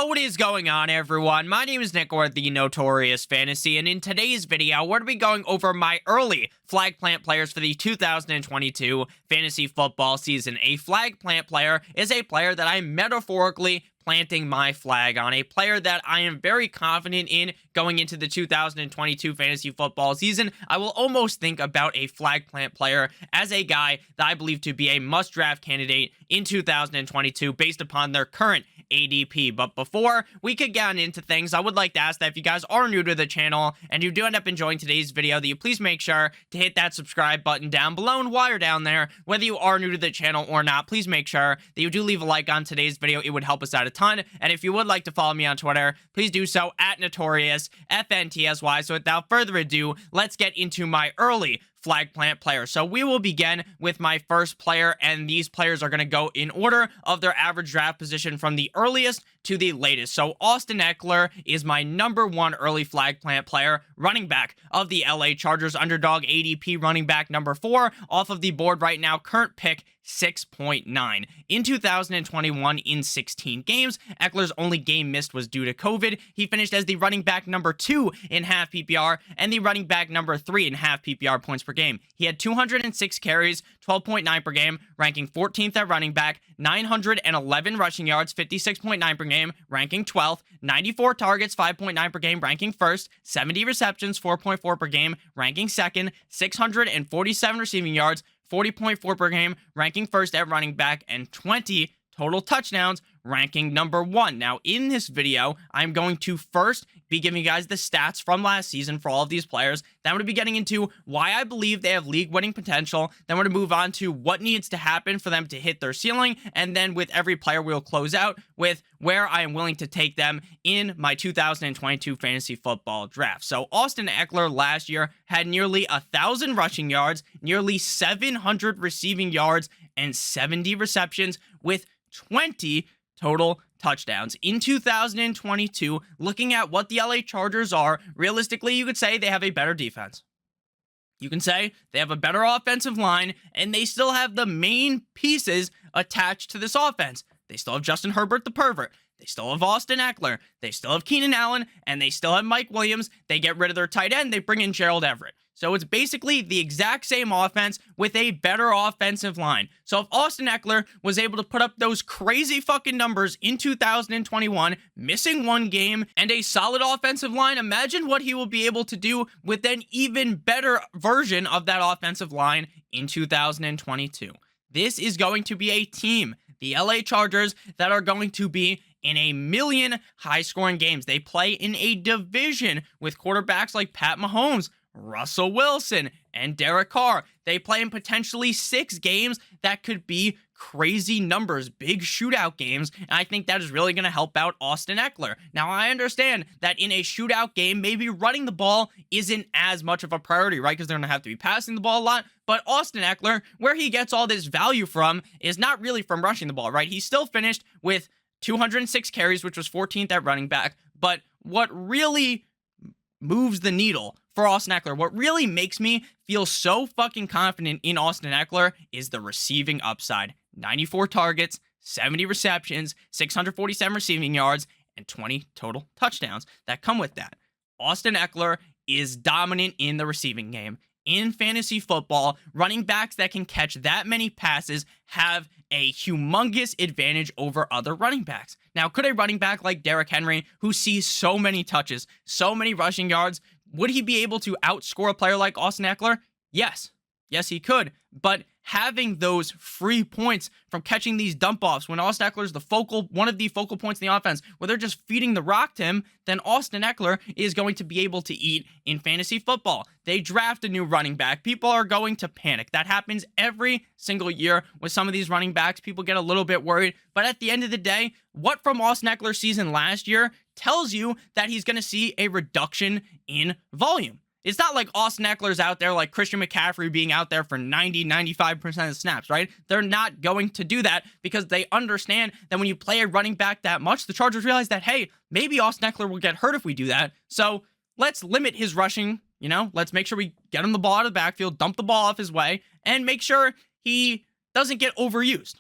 What is going on, everyone? My name is Nick, or the Notorious Fantasy, and in today's video, we're going to be going over my early flag plant players for the 2022 fantasy football season. A flag plant player is a player that I'm metaphorically planting my flag on, a player that I am very confident in going into the 2022 fantasy football season. I will almost think about a flag plant player as a guy that I believe to be a must-draft candidate in 2022 based upon their current ADP. But before we could get into things, I would like to ask that if you guys are new to the channel and you do end up enjoying today's video, that you please make sure to hit that subscribe button down below and while you're down there, whether you are new to the channel or not, please make sure that you do leave a like on today's video. It would help us out a ton. And if you would like to follow me on Twitter, please do so at NotoriousFNTSY. So without further ado, let's get into my early flag plant player. So we will begin with my first player, and these players are going to go in order of their average draft position from the earliest to the latest. So Austin Ekeler is my #1 early flag plant player, running back of the LA Chargers, underdog ADP running back #4 off of the board right now, current pick 6.9. In 2021, in 16 games, Ekeler's only game missed was due to COVID. He finished as the running back #2 in half PPR and the running back #3 in half PPR points per game. He had 206 carries, 12.9 per game, ranking 14th at running back, 911 rushing yards, 56.9 per game, ranking 12th, 94 targets, 5.9 per game, ranking 1st, 70 receptions, 4.4 per game, ranking 2nd, 647 receiving yards, 40.4 per game, ranking 1st at running back, and 20 total touchdowns, ranking #1. Now, in this video, I'm going to first be giving you guys the stats from last season for all of these players. Then I'm going to be getting into why I believe they have league-winning potential. Then we're going to move on to what needs to happen for them to hit their ceiling. And then with every player, we'll close out with where I am willing to take them in my 2022 fantasy football draft. So Austin Ekeler last year had nearly 1,000 rushing yards, nearly 700 receiving yards, and 70 receptions with 20 total touchdowns. In 2022, looking at what the LA Chargers are, realistically, you could say they have a better defense. You can say they have a better offensive line, and they still have the main pieces attached to this offense. They still have Justin Herbert the pervert. They still have Austin Ekeler. They still have Keenan Allen, and they still have Mike Williams. They get rid of their tight end. They bring in Gerald Everett. So it's basically the exact same offense with a better offensive line. So if Austin Ekeler was able to put up those crazy fucking numbers in 2021, missing one game, and a solid offensive line, imagine what he will be able to do with an even better version of that offensive line in 2022. This is going to be a team, the LA Chargers, that are going to be in a million high-scoring games. They play in a division with quarterbacks like Pat Mahomes, Russell Wilson, and Derek Carr. They play in potentially 6 games that could be crazy numbers, big shootout games, and I think that is really going to help out Austin Ekeler. Now, I understand that in a shootout game, maybe running the ball isn't as much of a priority, right? Because they're going to have to be passing the ball a lot, but Austin Ekeler, where he gets all this value from, is not really from rushing the ball, right? He still finished with 206 carries, which was 14th at running back, but what really moves the needle for Austin Ekeler, what really makes me feel so fucking confident in Austin Ekeler, is the receiving upside. 94 targets, 70 receptions, 647 receiving yards, and 20 total touchdowns that come with that. Austin Ekeler is dominant in the receiving game. In fantasy football, running backs that can catch that many passes have a humongous advantage over other running backs. Now, could a running back like Derrick Henry, who sees so many touches, so many rushing yards, would he be able to outscore a player like Austin Ekeler? Yes. Yes, he could. But having those free points from catching these dump-offs when Austin Ekeler is one of the focal points in the offense, where they're just feeding the rock to him, then Austin Ekeler is going to be able to eat in fantasy football. They draft a new running back. People are going to panic. That happens every single year with some of these running backs. People get a little bit worried. But at the end of the day, what from Austin Ekeler's season last year tells you that he's going to see a reduction in volume. It's not like Austin Ekeler's out there like Christian McCaffrey being out there for 90-95% of snaps, right? They're not going to do that because they understand that when you play a running back that much, the Chargers realize that, hey, maybe Austin Ekeler will get hurt if we do that. So let's limit his rushing, let's make sure we get him the ball out of the backfield, dump the ball off his way, and make sure he doesn't get overused.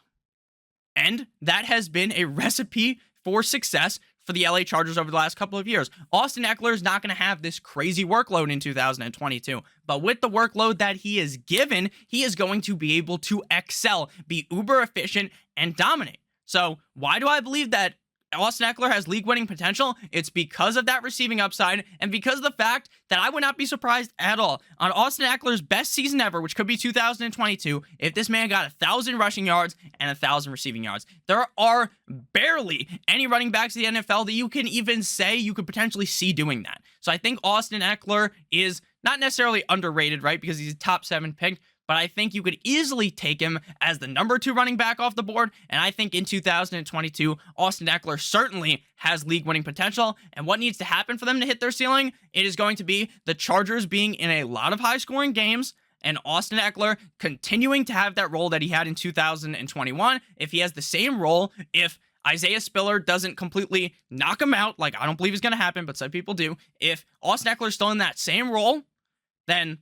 And that has been a recipe for success for the LA Chargers over the last couple of years. Austin Ekeler is not going to have this crazy workload in 2022, but with the workload that he is given, he is going to be able to excel, be uber efficient, and dominate. So why do I believe that Austin Ekeler has league-winning potential? It's because of that receiving upside and because of the fact that I would not be surprised at all on Austin Ekeler's best season ever, which could be 2022, if this man got 1,000 rushing yards and 1,000 receiving yards. There are barely any running backs in the NFL that you can even say you could potentially see doing that. So I think Austin Ekeler is not necessarily underrated, right, because he's a top 7 pick, but I think you could easily take him as the number 2 running back off the board. And I think in 2022, Austin Ekeler certainly has league-winning potential. And what needs to happen for them to hit their ceiling? It is going to be the Chargers being in a lot of high-scoring games and Austin Ekeler continuing to have that role that he had in 2021. If he has the same role, if Isaiah Spiller doesn't completely knock him out, like I don't believe is going to happen, but some people do. If Austin Ekeler is still in that same role, then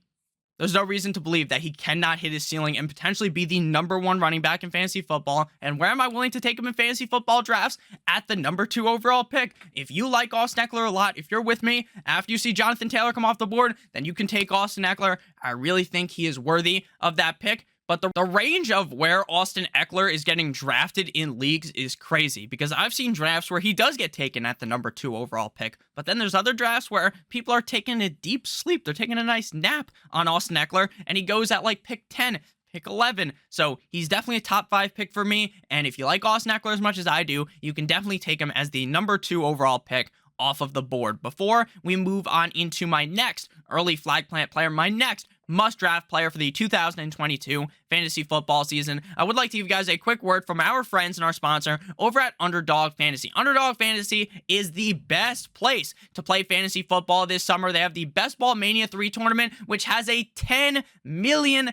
there's no reason to believe that he cannot hit his ceiling and potentially be the number 1 running back in fantasy football. And where am I willing to take him in fantasy football drafts? At the number 2 overall pick. If you like Austin Ekeler a lot, if you're with me, after you see Jonathan Taylor come off the board, then you can take Austin Ekeler. I really think he is worthy of that pick. But the range of where Austin Ekeler is getting drafted in leagues is crazy, because I've seen drafts where he does get taken at the number 2 overall pick, but then there's other drafts where people are taking a deep sleep. They're taking a nice nap on Austin Ekeler, and he goes at like pick 10, pick 11. So he's definitely a top 5 pick for me, and if you like Austin Ekeler as much as I do, you can definitely take him as the number 2 overall pick off of the board. Before we move on into my next early flag plant player, my next must-draft player for the 2022 fantasy football season, I would like to give you guys a quick word from our friends and our sponsor over at Underdog Fantasy. Underdog Fantasy is the best place to play fantasy football this summer. They have the Best Ball Mania 3 tournament, which has a $10 million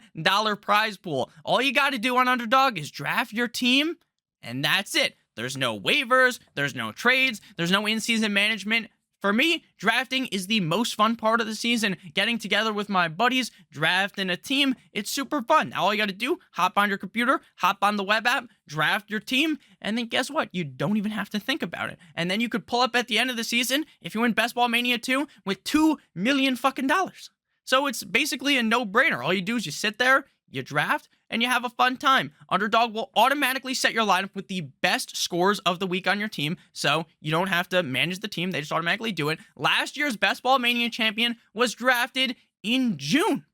prize pool. All you got to do on Underdog is draft your team, and that's it. There's no waivers, there's no trades, there's no in-season management. For me, drafting is the most fun part of the season. Getting together with my buddies, drafting a team, it's super fun. Now all you got to do, hop on your computer, hop on the web app, draft your team, and then guess what? You don't even have to think about it. And then you could pull up at the end of the season, if you win Best Ball Mania 2, with $2 million fucking dollars. So it's basically a no-brainer. All you do is you sit there, you draft, and you have a fun time. Underdog will automatically set your lineup with the best scores of the week on your team, so you don't have to manage the team. They just automatically do it. Last year's Best Ball Mania champion was drafted in June.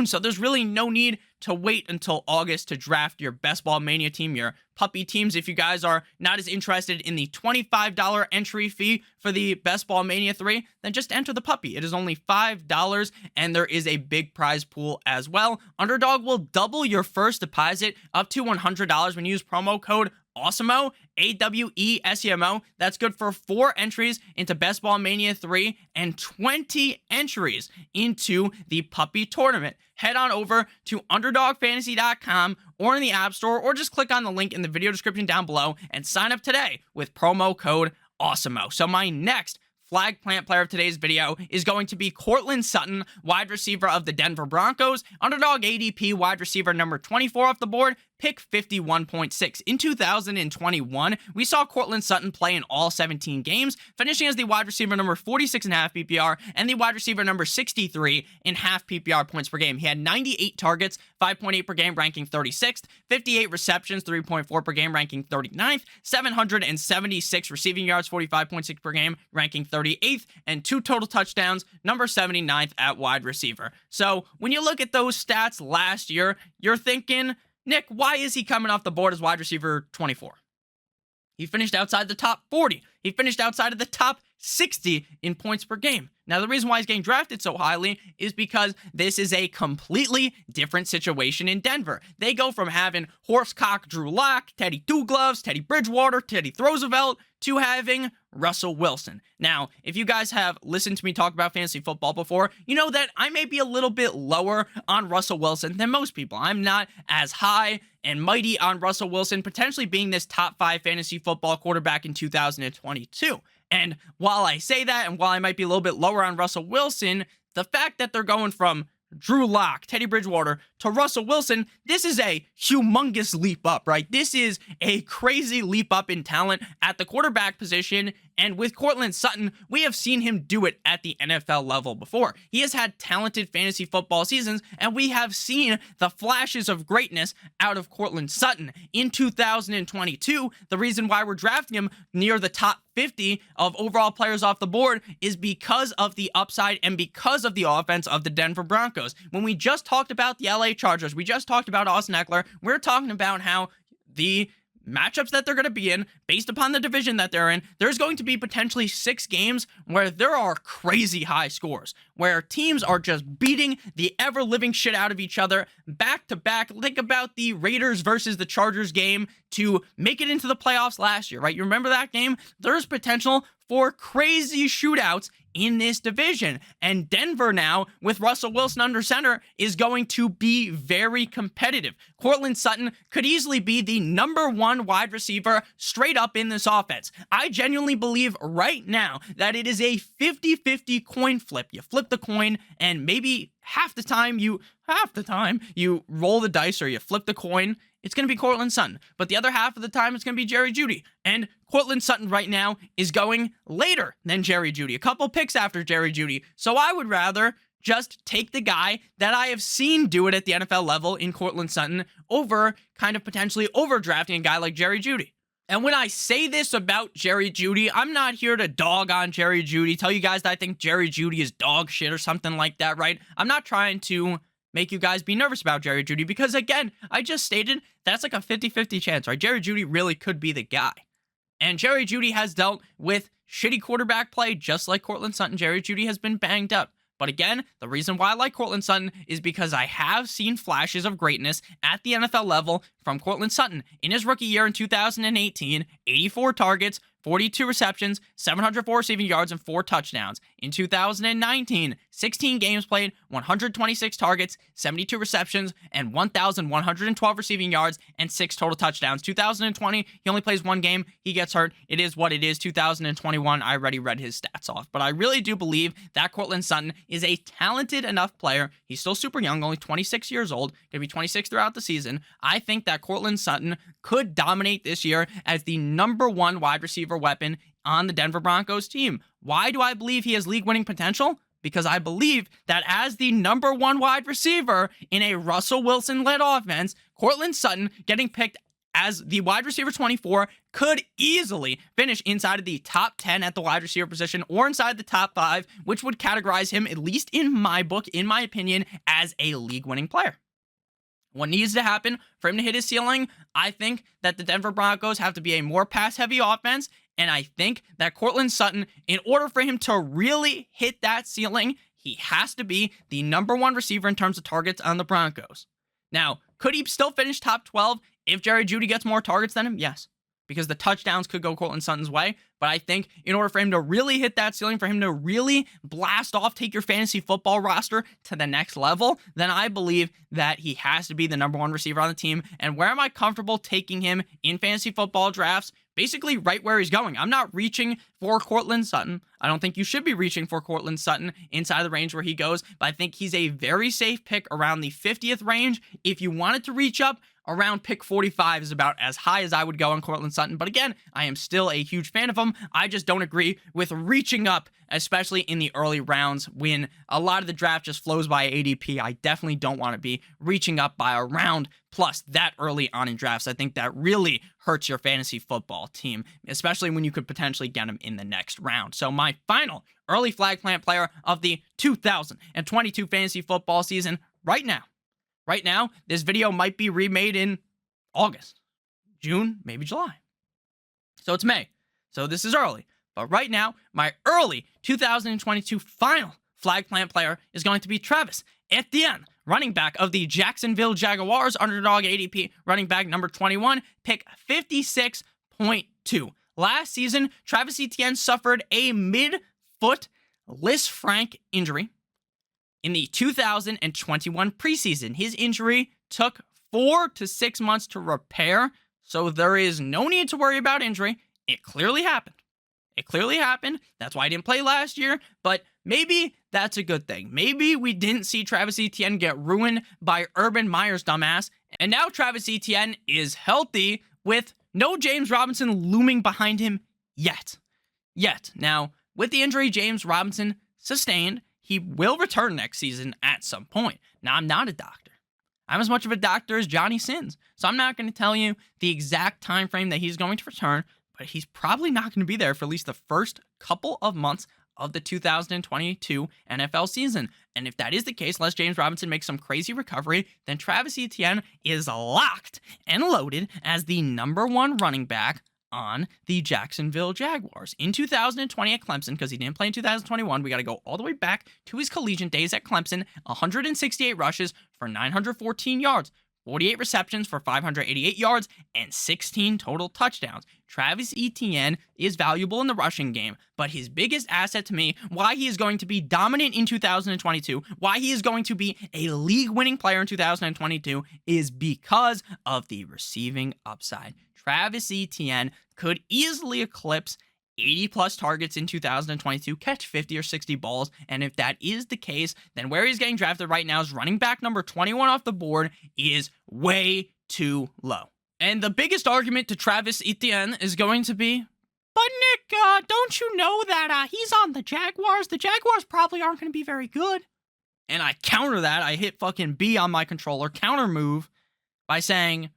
So there's really no need to wait until August to draft your Best Ball Mania team, your puppy teams. If you guys are not as interested in the $25 entry fee for the Best Ball Mania 3, then just enter the puppy. It is only $5, and there is a big prize pool as well. Underdog will double your first deposit up to $100 when you use promo code Awesemo, AWESEMO. That's good for 4 entries into Best Ball Mania 3 and 20 entries into the puppy tournament. Head on over to UnderdogFantasy.com or in the App Store, or just click on the link in the video description down below and sign up today with promo code Awesemo. So my next flag plant player of today's video is going to be Courtland Sutton, wide receiver of the Denver Broncos. Underdog ADP wide receiver number 24 off the board, pick 51.6. In 2021, we saw Courtland Sutton play in all 17 games, finishing as the wide receiver number 46.5 PPR and the wide receiver number 63 in half PPR points per game. He had 98 targets, 5.8 per game, ranking 36th, 58 receptions, 3.4 per game, ranking 39th, 776 receiving yards, 45.6 per game, ranking 38th, and 2 total touchdowns, number 79th at wide receiver. So when you look at those stats last year, you're thinking, Nick, why is he coming off the board as wide receiver 24? He finished outside the top 40. He finished outside of the top 60 in points per game. Now, the reason why he's getting drafted so highly is because this is a completely different situation in Denver. They go from having Horsecock Drew Lock, Teddy Two Gloves, Teddy Bridgewater, Teddy Roosevelt, to having Russell Wilson. Now, if you guys have listened to me talk about fantasy football before, you know that I may be a little bit lower on Russell Wilson than most people. I'm not as high and mighty on Russell Wilson, potentially being this top 5 fantasy football quarterback in 2022. And while I say that, and while I might be a little bit lower on Russell Wilson, the fact that they're going from Drew Lock, Teddy Bridgewater to Russell Wilson, this is a humongous leap up, right? This is a crazy leap up in talent at the quarterback position. And with Courtland Sutton, we have seen him do it at the NFL level before. He has had talented fantasy football seasons, and we have seen the flashes of greatness out of Courtland Sutton. In 2022, the reason why we're drafting him near the top 50 of overall players off the board is because of the upside and because of the offense of the Denver Broncos. When we just talked about the LA Chargers, we just talked about Austin Ekeler, we're talking about how the matchups that they're going to be in, based upon the division that they're in, there's going to be potentially 6 games where there are crazy high scores, where teams are just beating the ever-living shit out of each other back to back. Think about the Raiders versus the Chargers game to make it into the playoffs last year, right? You remember that game? There's potential for crazy shootouts in this division. And Denver now, with Russell Wilson under center, is going to be very competitive. Courtland Sutton could easily be the #1 wide receiver straight up in this offense. I genuinely believe right now that it is a 50-50 coin flip. You flip the coin, and maybe half the time you roll the dice or you flip the coin, it's going to be Courtland Sutton. But the other half of the time, it's going to be Jerry Jeudy. And Courtland Sutton right now is going later than Jerry Jeudy, a couple picks after Jerry Jeudy. So I would rather just take the guy that I have seen do it at the NFL level in Courtland Sutton over kind of potentially overdrafting a guy like Jerry Jeudy. And when I say this about Jerry Jeudy, I'm not here to dog on Jerry Jeudy, tell you guys that I think Jerry Jeudy is dog shit or something like that, right? I'm not trying to make you guys be nervous about Jerry Jeudy because, again, I just stated that's like a 50-50 chance, right? Jerry Jeudy really could be the guy. And Jerry Jeudy has dealt with shitty quarterback play just like Courtland Sutton. Jerry Jeudy has been banged up. But again, the reason why I like Courtland Sutton is because I have seen flashes of greatness at the NFL level from Courtland Sutton. In his rookie year in 2018, 84 targets, 42 receptions, 704 receiving yards, and 4 touchdowns. In 2019, 16 games played, 126 targets, 72 receptions, and 1,112 receiving yards, and 6 total touchdowns. 2020, he only plays 1 game. He gets hurt. It is what it is. 2021, I already read his stats off. But I really do believe that Courtland Sutton is a talented enough player. He's still super young, only 26 years old, going to be 26 throughout the season. I think that Courtland Sutton could dominate this year as the #1 wide receiver weapon on the Denver Broncos team. Why do I believe he has league-winning potential? Because I believe that as the #1 wide receiver in a Russell Wilson-led offense, Courtland Sutton getting picked as the wide receiver 24 could easily finish inside of the top 10 at the wide receiver position or inside the top 5, which would categorize him, at least in my book, in my opinion, as a league-winning player. What needs to happen for him to hit his ceiling? I think that the Denver Broncos have to be a more pass-heavy offense, and I think that Courtland Sutton, in order for him to really hit that ceiling, he has to be the #1 receiver in terms of targets on the Broncos. Now, could he still finish top 12 if Jerry Jeudy gets more targets than him? Yes, because the touchdowns could go Courtland Sutton's way. But I think in order for him to really hit that ceiling, for him to really blast off, take your fantasy football roster to the next level, then I believe that he has to be the #1 receiver on the team. And where am I comfortable taking him in fantasy football drafts? Basically right where he's going. I'm not reaching for Courtland Sutton. I don't think you should be reaching for Courtland Sutton inside the range where he goes, but I think he's a very safe pick around the 50th range. If you wanted to reach up, around pick 45 is about as high as I would go on Courtland Sutton. But again, I am still a huge fan of him. I just don't agree with reaching up, especially in the early rounds when a lot of the draft just flows by ADP. I definitely don't want to be reaching up by a round plus that early on in drafts. I think that really hurts your fantasy football team, especially when you could potentially get him in the next round. So my final early flag plant player of the 2022 fantasy football season right now, this video might be remade in August, June, maybe July. So it's May. So this is early. But right now, my early 2022 final flag plant player is going to be Travis Etienne, running back of the Jacksonville Jaguars, underdog ADP, running back number 21, pick 56.2. Last season, Travis Etienne suffered a mid-foot Lisfranc injury in the 2021 preseason. His injury took 4 to 6 months to repair, so there is no need to worry about injury. It clearly happened. It clearly happened. That's why I didn't play last year, but maybe that's a good thing. Maybe we didn't see Travis Etienne get ruined by Urban Meyer's dumbass, and now Travis Etienne is healthy with no James Robinson looming behind him yet. Now, with the injury James Robinson sustained, he will return next season at some point. Now, I'm not a doctor. I'm as much of a doctor as Johnny Sins, so I'm not going to tell you the exact time frame that he's going to return, but he's probably not going to be there for at least the first couple of months of the 2022 NFL season. And if that is the case, unless James Robinson makes some crazy recovery, then Travis Etienne is locked and loaded as the #1 running back on the Jacksonville Jaguars. In 2020 at Clemson, because he didn't play in 2021, we got to go all the way back to his collegiate days at Clemson, 168 rushes for 914 yards, 48 receptions for 588 yards, and 16 total touchdowns. Travis Etienne is valuable in the rushing game, but his biggest asset to me, why he is going to be dominant in 2022, why he is going to be a league-winning player in 2022, is because of the receiving upside. Travis Etienne could easily eclipse 80-plus targets in 2022, catch 50 or 60 balls, and if that is the case, then where he's getting drafted right now is running back number 21 off the board is way too low. And the biggest argument to Travis Etienne is going to be, but Nick, don't you know that he's on the Jaguars? The Jaguars probably aren't going to be very good. And I counter that. I hit fucking B on my controller, counter move, by saying,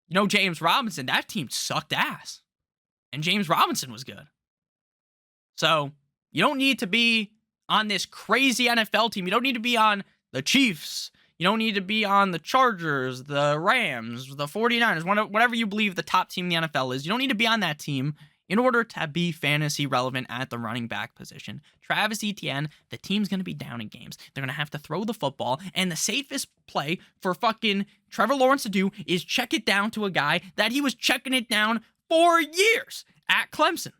you know, James Robinson, that team sucked ass. And James Robinson was good. So, you don't need to be on this crazy NFL team. You don't need to be on the Chiefs. You don't need to be on the Chargers, the Rams, the 49ers, whatever you believe the top team in the NFL is. You don't need to be on that team in order to be fantasy relevant at the running back position. Travis Etienne, the team's going to be down in games. They're going to have to throw the football, and the safest play for fucking Trevor Lawrence to do is check it down to a guy that he was checking it down for years at Clemson.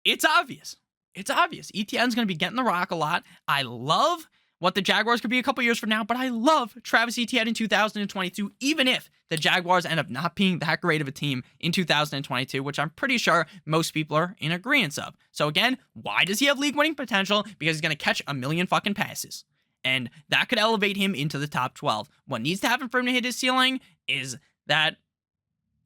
It's obvious. It's obvious. Etienne's going to be getting the rock a lot. I love what the Jaguars could be a couple years from now, but I love Travis Etienne in 2022, even if the Jaguars end up not being that great of a team in 2022, which I'm pretty sure most people are in agreement of. So again, why does he have league-winning potential? Because he's going to catch a million fucking passes. And that could elevate him into the top 12. What needs to happen for him to hit his ceiling is that,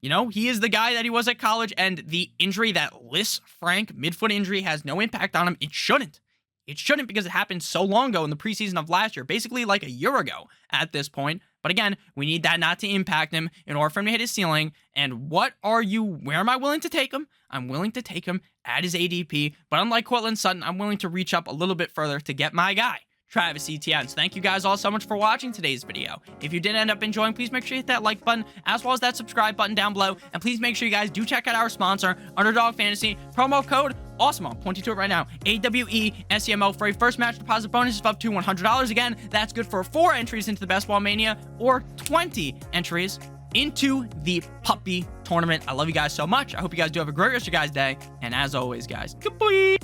you know, he is the guy that he was at college, and the injury, that Lisfranc midfoot injury, has no impact on him. It shouldn't. It shouldn't, because it happened so long ago in the preseason of last year, basically like a year ago at this point. But again, we need that not to impact him in order for him to hit his ceiling. And where am I willing to take him? I'm willing to take him at his ADP, but unlike Courtland Sutton, I'm willing to reach up a little bit further to get my guy, Travis Etienne. So thank you guys all so much for watching today's video. If you did end up enjoying, please make sure you hit that like button as well as that subscribe button down below. And please make sure you guys do check out our sponsor, Underdog Fantasy, promo code Awesemo. I'm pointing to it right now. AWESEMO for a first match deposit bonus of up to $100. Again, that's good for 4 entries into the Best Ball Mania or 20 entries into the Puppy Tournament. I love you guys so much. I hope you guys do have a great rest of your guys' day. And as always, guys, goodbye.